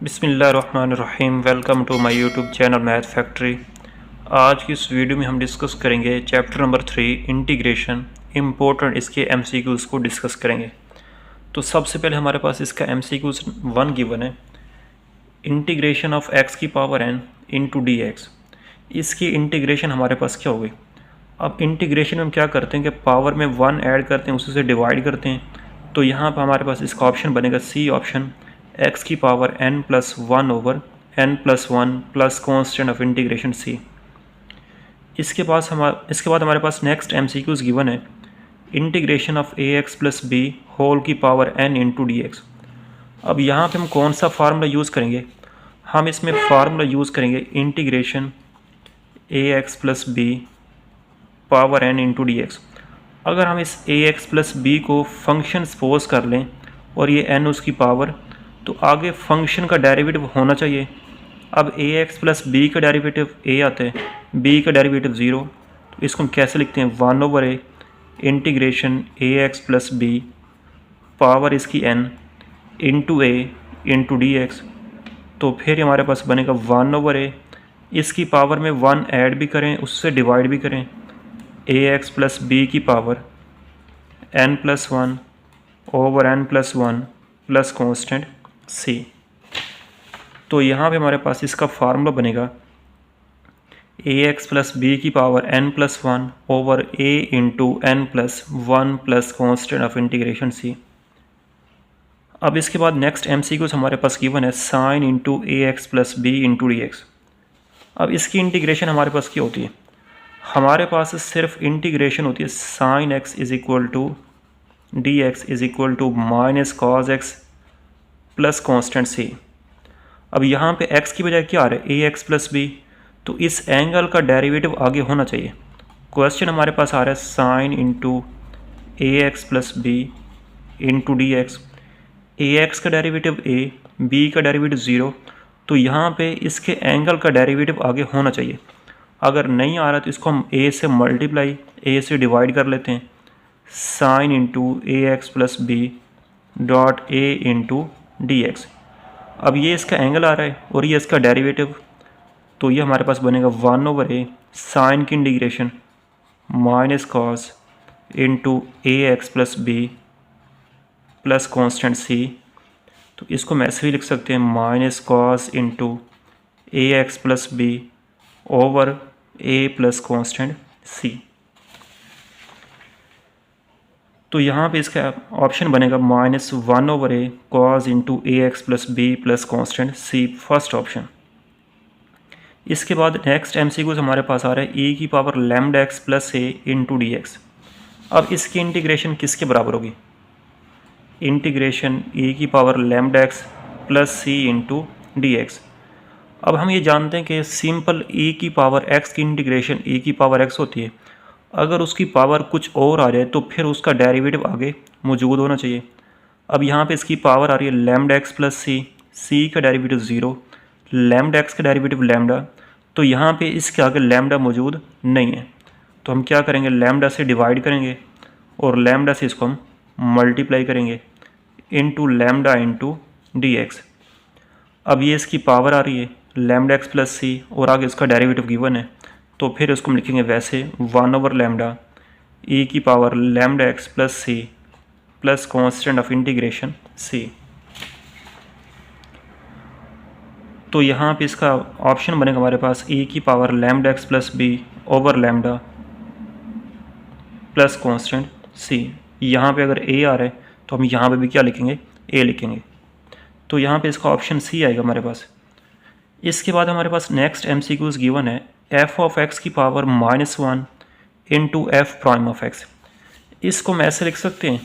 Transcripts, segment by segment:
बिस्मिल्लाहिर्रहमानिर्रहीम। Welcome to my YouTube channel Math Factory. आज की इस वीडियो में हम डिस्कस करेंगे चैप्टर नंबर 3 इंटीग्रेशन। इम्पोर्टेंट इसके एमसीक्यूज़ को डिस्कस करेंगे। तो सबसे पहले हमारे पास इसका एमसीक्यूज़ 1 गिवन है, इंटीग्रेशन ऑफ एक्स की power n into D x. इसकी इंटीग्रेशन हमारे पास क्या होगी। अब इंटीग्रेशन में हम क्या करते हैं कि पावर में 1 ऐड करते हैं, उसी से डिवाइड करते हैं। तो यहाँ पर हमारे पास इसका ऑप्शन बनेगा सी ऑप्शन, एक्स की power n plus 1 over n plus 1 plus constant of integration C. इसके बाद हमारे पास नेक्स्ट एमसीक्यूज़ गिवन है, integration of A x plus B whole की power n into D x. अब यहाँ पे हम कौन सा फार्मूला यूज़ करेंगे, हम इसमें फार्मूला यूज़ करेंगे इंटीग्रेशन ए x plus B power n into D X. अगर हम इस ए एक्स प्लस बी को फंक्शन सपोज कर लें और ये n उसकी पावर, तो आगे फंक्शन का डेरिवेटिव होना चाहिए। अब ए एक्स प्लस बी का डेरिवेटिव a आता है, b का डेरिवेटिव 0, तो इसको हम कैसे लिखते हैं 1 over a integration A x plus B power इसकी n into a into D x. तो फिर हमारे पास बनेगा 1 ओवर a, इसकी पावर में 1 ऐड भी करें, उससे डिवाइड भी करें, ए एक्स प्लस बी की power n plus 1 over n plus 1 plus constant c। तो यहाँ पे हमारे पास इसका फार्मूला बनेगा ए एक्स प्लस बी की power n plus 1 over a into n plus 1 plus constant of integration c। अब इसके बाद नेक्स्ट एमसीक्यूज़ हमारे पास गिवन है साइन इंटू ए x plus B into D x. अब इसकी इंटीग्रेशन हमारे पास क्या होती है, हमारे पास सिर्फ इंटीग्रेशन होती है sine X is equal to D X is equal to minus cos X plus constant C. अब यहाँ पे x की बजाय क्या आ रहा है, ए एक्स प्लस बी, तो इस एंगल का डेरिवेटिव आगे होना चाहिए। क्वेश्चन हमारे पास आ रहा है sine into A x plus B into D X. A X का डेरिवेटिव a, b का डेरिवेटिव 0, तो यहाँ पे इसके एंगल का डेरिवेटिव आगे होना चाहिए। अगर नहीं आ रहा तो इसको हम a से मल्टीप्लाई a से डिवाइड कर लेते हैं, sine into A x plus b dot a into D x. अब ये इसका एंगल आ रहा है और ये इसका डेरिवेटिव, तो ये हमारे पास बनेगा 1 ओवर a साइन की इंटीग्रेशन माइनस कॉस इंटू ए x plus B plus constant c। तो इसको हम ऐसे भी लिख सकते हैं minus cos into A x plus B over a plus constant c। तो यहाँ पे इसका ऑप्शन बनेगा -1 over a cos into A x plus B plus constant c, first option. इसके बाद नेक्स्ट एमसीक्यूज़ हमारे पास आ रहा है e की power lambda x plus a into D x. अब इसकी इंटीग्रेशन किसके बराबर होगी, इंटीग्रेशन e की power lambda x plus c into D x. अब हम ये जानते हैं कि सिंपल e की पावर x की इंटीग्रेशन e की पावर x होती है। अगर उसकी पावर कुछ और आ जाए तो फिर उसका डेरिवेटिव आगे मौजूद होना चाहिए। अब यहाँ पे इसकी पावर आ रही है लैम्डा एक्स प्लस सी, सी का डेरिवेटिव 0, लैम्डा एक्स का डेरिवेटिव लैम्डा, तो यहाँ पे इसके आगे लैम्डा मौजूद नहीं है। तो हम क्या करेंगे, लैम्डा से डिवाइड करेंगे और लैम्डा से इसको हम मल्टीप्लाई करेंगे into lambda into D x. अब ये इसकी पावर आ रही है लैम्डा एक्स प्लस सी और आगे इसका डेरिवेटिव गिवन है, तो फिर उसको हम लिखेंगे वैसे 1 ओवर लैम्डा e की power lambda x plus c plus constant of integration c। तो यहाँ पे इसका ऑप्शन बनेगा हमारे पास e की power lambda x plus B over lambda plus constant c। यहाँ पे अगर a आ रहा है तो हम यहाँ पे भी क्या लिखेंगे, a लिखेंगे। तो यहाँ पे इसका ऑप्शन c आएगा हमारे पास। इसके बाद हमारे पास नेक्स्ट एमसीक्यूज़ गिवन है f ऑफ x की power -1 into F prime of x। इसको हम ऐसे लिख सकते हैं,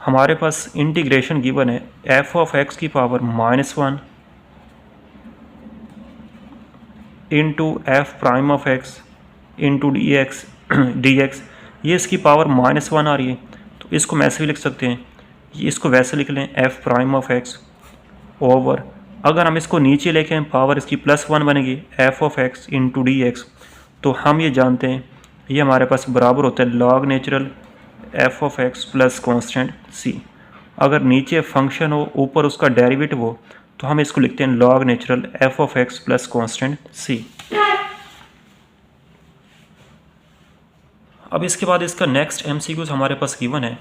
हमारे पास इंटीग्रेशन गिवन है f ऑफ x की power -1 into F prime of x into D X. ये इसकी पावर -1 आ रही है, तो इसको हम ऐसे भी लिख सकते हैं, ये इसको वैसे लिख लें f prime of x over, अगर हम इसको नीचे लेके पावर इसकी +1 बनेगी f of x into D x. तो हम ये जानते हैं ये हमारे पास बराबर होता है log natural f of x plus constant c। अगर नीचे फंक्शन हो ऊपर उसका डेरिवेटिव हो तो हम इसको लिखते हैं log natural F of X plus constant C. अब इसके बाद इसका नेक्स्ट एमसीक्यूज हमारे पास गिवन है,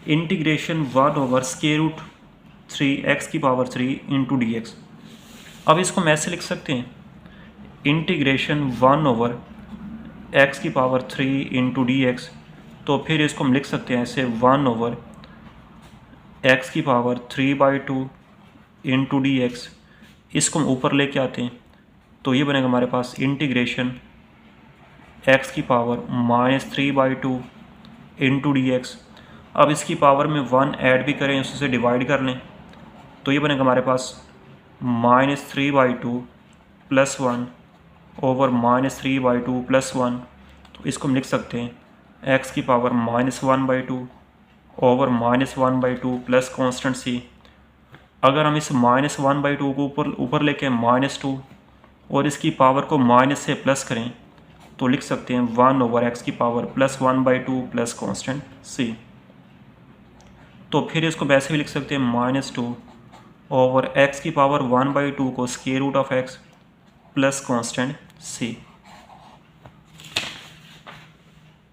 integration 1/√3x³ into D x. अब इसको हम ऐसे लिख सकते हैं, integration 1/x³ into D x. तो फिर इसको हम लिख सकते हैं ऐसे 1/x³ इंटू डी एक्स। इसको हम ऊपर लेके आते हैं तो ये बनेगा हमारे पास integration x³ into D x. अब इसकी पावर में 1 ऐड भी करें, उससे डिवाइड कर लें तो ये बनेगा हमारे पास -3/2 प्लस 1 ओवर -3/2 प्लस 1। तो इसको हम लिख सकते हैं x³ -1/2 over -1/2 plus constant C. अगर हम इस -1/2 को ऊपर लेके -2 और इसकी पावर को माइनस से प्लस करें तो लिख सकते हैं 1/x³ plus 1/2 plus constant C. तो फिर इसको वैसे भी लिख सकते हैं -2 ओवर x³ 1/2 को square root of x plus constant C.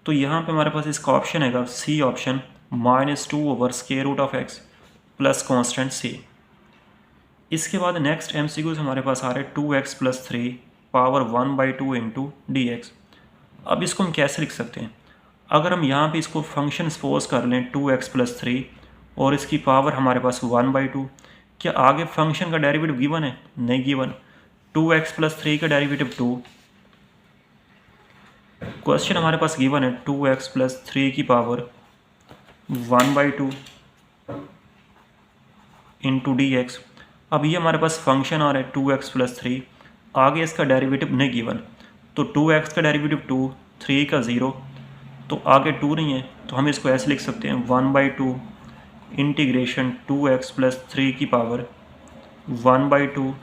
तो यहाँ पे हमारे पास इसका ऑप्शन है C option, -2 over square root of x plus constant C. इसके बाद नेक्स्ट एमसीक्यूज हमारे पास आ रहे हैं 2x + 3 power 1/2 into D x. अब इसको हम कैसे लिख सकते हैं, अगर हम यहाँ पे इसको फंक्शन सपोज कर लें 2x + 3 और इसकी पावर हमारे पास 1/2, क्या आगे फंक्शन का डेरिवेटिव गिवन है? नहीं गिवन। 2x + 3 का डेरिवेटिव 2, क्वेश्चन हमारे पास गिवन है 2x + 3 की पावर 1/2 इंटू डी एक्स। अब ये हमारे पास फंक्शन आ रहा है 2x + 3, आगे इसका डेरिवेटिव नहीं गिवन, तो 2x का डेरिवेटिव 2, 3 का 0, तो आगे 2 नहीं है, तो हम इसको ऐसे लिख सकते हैं 1/2 इंटीग्रेशन 2x + 3 की पावर 1/2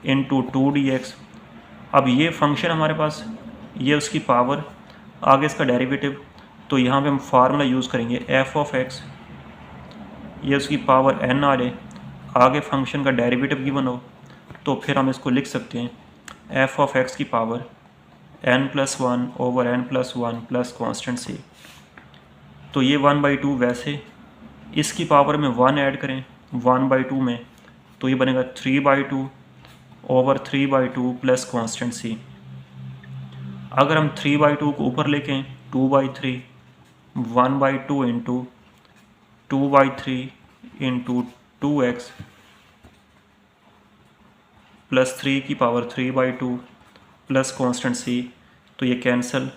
इंटू 2 डी एक्स। अब ये फंक्शन हमारे पास, ये उसकी पावर, आगे इसका डेरिवेटिव, तो यहाँ पे हम फार्मूला यूज़ करेंगे एफ ऑफ एक्स, ये उसकी पावर n आ रहे, आगे फंक्शन का डेरिवेटिव गिवन हो, तो फिर हम इसको लिख सकते हैं एफ ऑफ एक्स की power n+1 over n+1 plus constant C. तो ये 1/2 वैसे, इसकी पावर में 1 ऐड करें 1/2 में, तो ये बनेगा 3/2 ओवर 3/2 प्लस कॉन्स्टेंट सी। अगर हम 3/2 को ऊपर लेके 2/3, 1/2 इंटू 2/3 इंटू 2x प्लस 3 की पावर 3/2 प्लस कॉन्स्टेंट सी, तो ये कैंसिल,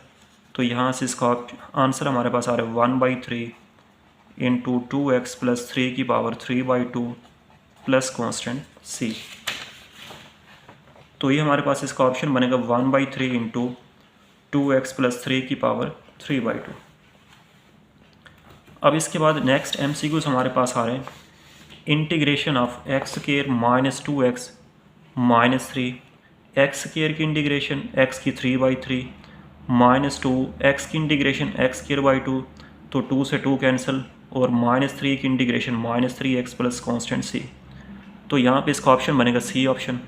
तो यहाँ से इसका आंसर हमारे पास आ रहा है 1/3 इंटू 2x प्लस 3 की पावर 3/2 प्लस कॉन्स्टेंट सी। तो ये हमारे पास इसका ऑप्शन बनेगा 1/3 इंटू 2x प्लस 3 की पावर 3/2। अब इसके बाद नेक्स्ट एमसीक्यूज हमारे पास आ रहे हैं, integration of x² -2x -3, x² की इंटीग्रेशन x की 3/3 -2 x की इंटीग्रेशन x²/2, तो 2 से 2 कैंसिल, और -3 की integration -3x plus constant C. तो यहाँ पे इसका ऑप्शन बनेगा सी ऑप्शन।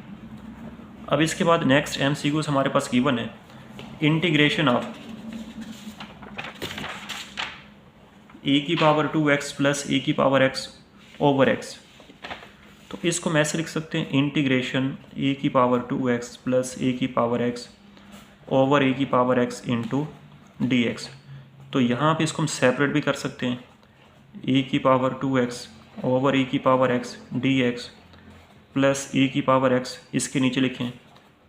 अब इसके बाद नेक्स्ट एमसीक्यूज हमारे पास गिवन है, integration of e⁻2x plus e⁻x over x। तो इसको हम ऐसे लिख सकते हैं, integration e⁻2x plus e⁻x over e⁻x into D x. तो यहाँ पे इसको हम सेपरेट भी कर सकते हैं, e⁻2x over e⁻x D x plus e⁻x, इसके नीचे लिखें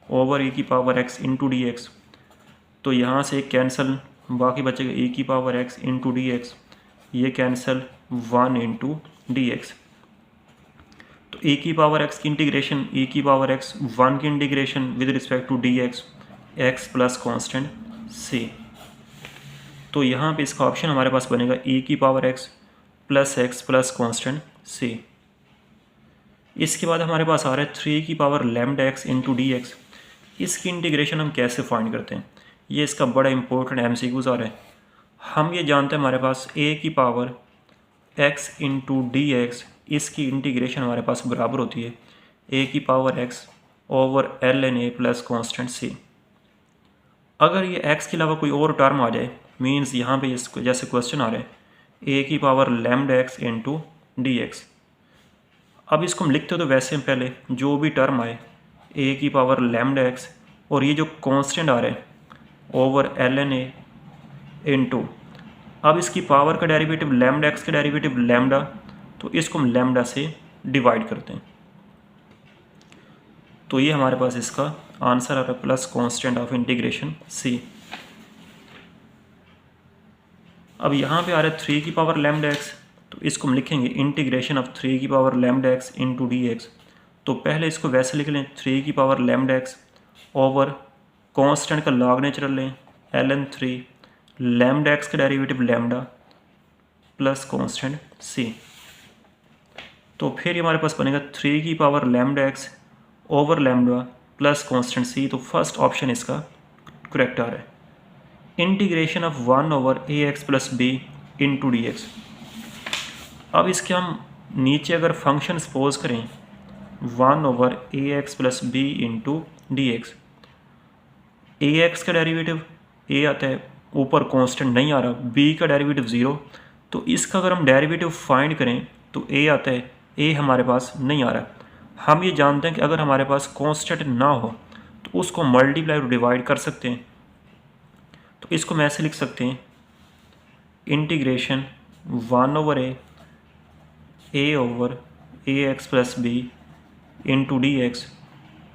over e⁻x into D x. तो यहाँ से एक कैंसिल, बाकी बचेगा e⁻x इंटू डी एक्स, ये कैंसिल 1 इंटू डी एक्स। तो e⁻x की इंटीग्रेशन e⁻x 1 की integration with respect to D X, X plus constant C. तो यहाँ पे इसका ऑप्शन हमारे पास बनेगा e⁻x plus X plus constant C. इसके बाद हमारे पास आ रहा है 3 की power λx into D x. इसकी इंटीग्रेशन हम कैसे फाइंड करते हैं, ये इसका बड़ा इंपॉर्टेंट एमसीक्यूज आ रहा है। हम ये जानते हैं हमारे पास a की power x into D x इसकी इंटीग्रेशन हमारे पास बराबर होती है ए की power X over L N A plus constant C. अगर ये एक्स के अलावा कोई और टर्म आ जाए, मीन्स यहाँ पे जैसे क्वेश्चन आ रहा है ए की power lambda X into D x. अब इसको हम लिखते तो वैसे हम पहले जो भी टर्म आए ए की पावर लैम्डा एक्स और ये जो कांस्टेंट आ रहा है over L N a into, अब इसकी पावर का डेरिवेटिव लैम्डा एक्स का डेरिवेटिव लैम्डा, तो इसको हम लैम्डा से डिवाइड करते हैं। तो ये हमारे पास इसका आंसर आ रहा है प्लस कांस्टेंट ऑफ इंटीग्रेशन सी। अब यहाँ पे आ रहा है 3 की पावर लैम्डा एक्स, तो इसको हम लिखेंगे इंटीग्रेशन ऑफ 3 की power lambda X into D x. तो पहले इसको वैसे लिख लें 3 की power lambda X over constant का लॉग नेचुरल लें ln 3 लैम्डा एक्स का derivative lambda plus constant C. तो फिर हमारे पास बनेगा 3 की power lambda X over lambda plus constant C. तो फर्स्ट ऑप्शन इसका करेक्ट आ रहा है। Integration of 1 over A x plus B into D x. अब इसके हम नीचे अगर फंक्शन सपोज करें 1 over A x plus B into D X, A X का डेरिवेटिव ए आता है, ऊपर कांस्टेंट नहीं आ रहा, बी का डेरिवेटिव 0, तो इसका अगर हम डेरिवेटिव फाइंड करें तो ए आता है, ए हमारे पास नहीं आ रहा। हम ये जानते हैं कि अगर हमारे पास कांस्टेंट ना हो तो उसको मल्टीप्लाई और डिवाइड कर सकते हैं। तो इसको हम ऐसे लिख सकते हैं integration 1 over A over A x plus B into D x.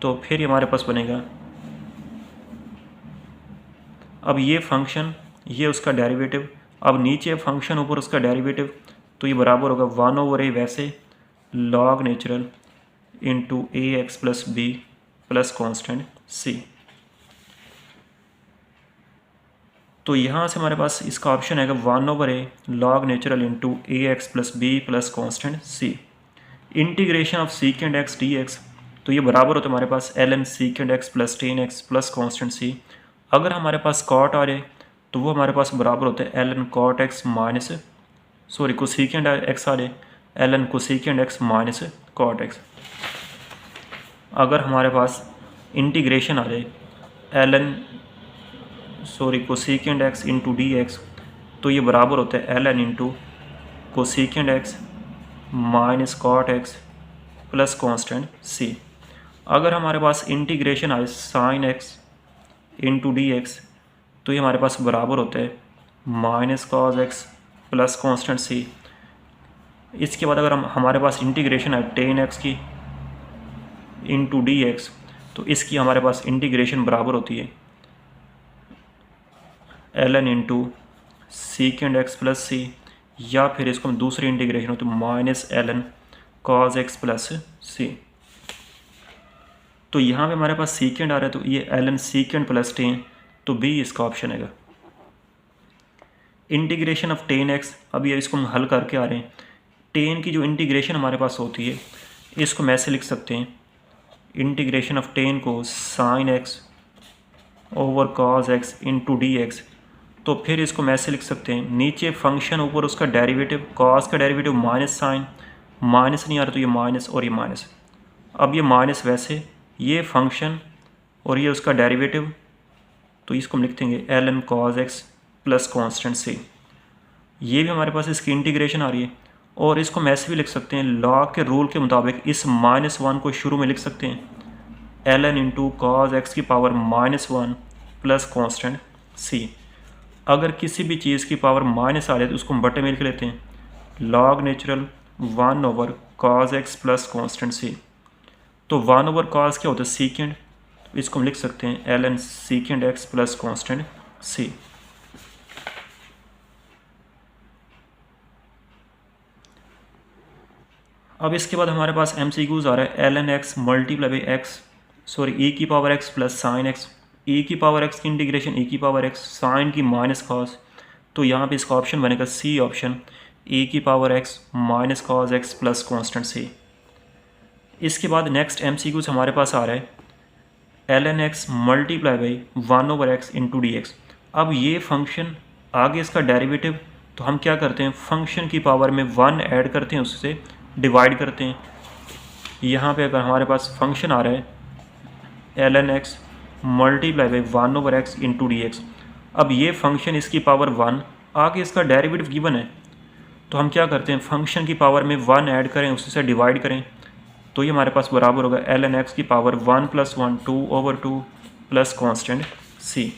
तो फिर हमारे पास बनेगा, अब ये फंक्शन ये उसका डेरिवेटिव, अब नीचे फंक्शन ऊपर उसका डेरिवेटिव, तो ये बराबर होगा 1 ओवर ए वैसे लॉग नेचुरल इंटू ए x plus B plus constant C. तो यहाँ से हमारे पास इसका ऑप्शन आएगा 1 over A log natural into A x plus B plus constant C. Integration of secant X D x, तो ये बराबर होता है हमारे पास ln secant X plus tan X plus constant C. अगर हमारे पास कॉट आ जाए तो वो हमारे पास बराबर होता है ln cot X minus cosecant X आ जाए ln cosecant X minus cot X. अगर हमारे पास इंटीग्रेशन आ जाए ln cosecant X into D x, तो ये बराबर होता है ln into cosecant X minus cot X plus constant C. अगर हमारे पास इंटीग्रेशन आए sine X into D x, तो ये हमारे पास बराबर होता है minus cos X plus constant C. इसके बाद अगर हमारे पास इंटीग्रेशन है टेन एक्स की इंटू डी एक्स, तो इसकी हमारे पास इंटीग्रेशन बराबर होती है ln into secant X plus C, या फिर इसको हम दूसरी इंटीग्रेशन होती है minus ln cos X plus C. तो यहाँ पे हमारे पास सीकेंड आ रहा है, तो ये ln सीकेंड प्लस टेन, तो बी इसका ऑप्शन है। इंटीग्रेशन ऑफ टेन एक्स, अब ये इसको हम हल करके आ रहे हैं। टेन की जो इंटीग्रेशन हमारे पास होती है इसको हम ऐसे लिख सकते हैं इंटीग्रेशन ऑफ टेन को sine x over cos x into D x. तो फिर इसको हम ऐसे लिख सकते हैं नीचे फंक्शन ऊपर उसका डेरिवेटिव, कॉस का डेरिवेटिव माइनस साइन, माइनस नहीं आ रहा तो ये माइनस और ये माइनस। अब ये माइनस वैसे ये फंक्शन और ये उसका डेरिवेटिव, तो इसको हम लिख देंगे ln cos x plus constant C. ये भी हमारे पास इसकी इंटीग्रेशन आ रही है। और इसको हम ऐसे भी लिख सकते हैं लॉग के रूल के मुताबिक इस -1 को शुरू में लिख सकते हैं ln इंटू कॉस एक्स की पावर -1 प्लस कॉन्स्टेंट सी। अगर किसी भी चीज़ की पावर माइनस आ जाए तो उसको हम बटे में लिख लेते हैं log natural 1 over cos X plus constant C. तो 1 ओवर कॉस क्या होता है सीकेंड, तो इसको हम लिख सकते हैं ln secant X plus constant C. अब इसके बाद हमारे पास MCQs आ रहा है ln x multiply by X e की power x plus sine X, e की पावर x की इंटीग्रेशन e की पावर x साइन की माइनस कॉस। तो यहाँ पे इसका ऑप्शन बनेगा सी ऑप्शन e की power x minus cos X plus constant C. इसके बाद नेक्स्ट MCQs हमारे पास आ रहा है ln x multiply by 1 over x into D x. अब ये फंक्शन आगे इसका डेरिवेटिव, तो हम क्या करते हैं फंक्शन की पावर में 1 ऐड करते हैं उससे, डिवाइड करते हैं। यहाँ पे अगर हमारे पास फंक्शन आ रहा है ln x multiply by 1/x into dx। अब ये फंक्शन इसकी पावर 1 आगे इसका डेरिवेटिव गिवन है, तो हम क्या करते हैं, फंक्शन की पावर में 1 ऐड करें, उससे डिवाइड करें, तो ये हमारे पास बराबर होगा ln x की पावर 1 + 1 2/2 प्लस कॉन्स्टेंट c।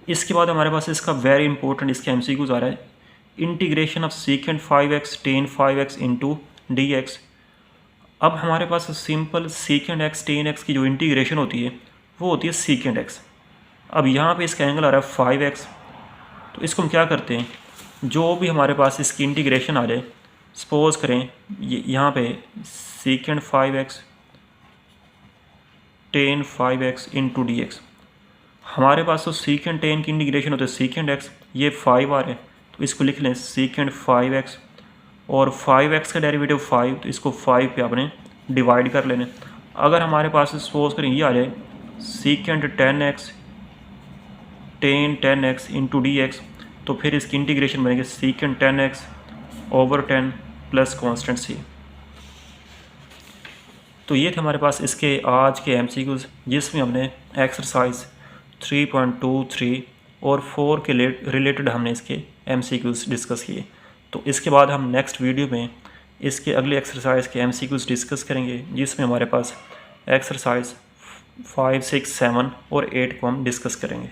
इसके बाद हमारे पास इसका वेरी इंपॉर्टेंट इसके MCQs आ रहा है, integration of secant 5x tan 5x into dx। अब हमारे पास simple secant x tan x की जो इंटीग्रेशन होती है वो होती है सीकेंट x। अब यहाँ पे इसका एंगल आ रहा है 5x, तो इसको हम क्या करते हैं, जो भी हमारे पास इसकी इंटीग्रेशन आ जाए, सपोज करें यहाँ पे secant 5x tan 5x into dx। हमारे पास तो सीकेंट टेन की इंटीग्रेशन होती है सीकेंट x, ये 5 आ रहे हैं, तो इसको लिख लें सीकेंट 5x और 5x का डेरिवेटिव 5, तो इसको 5 पे आपने डिवाइड कर लेना। अगर हमारे पास सपोज करें ये आ जाए secant 10x ten 10x into dx, तो फिर इसकी इंटीग्रेशन बनेगी secant 10x over 10 plus constant c। तो ये थे हमारे पास इसके आज के MCQs, जिसमें हमने एक्सरसाइज 3.23 और 4 के रिलेटेड हमने इसके MCQs डिस्कस किए। तो इसके बाद हम नेक्स्ट वीडियो में इसके अगले एक्सरसाइज के MCQs डिस्कस करेंगे, जिसमें हमारे पास एक्सरसाइज 5, 6, 7 और 8 को हम डिस्कस करेंगे।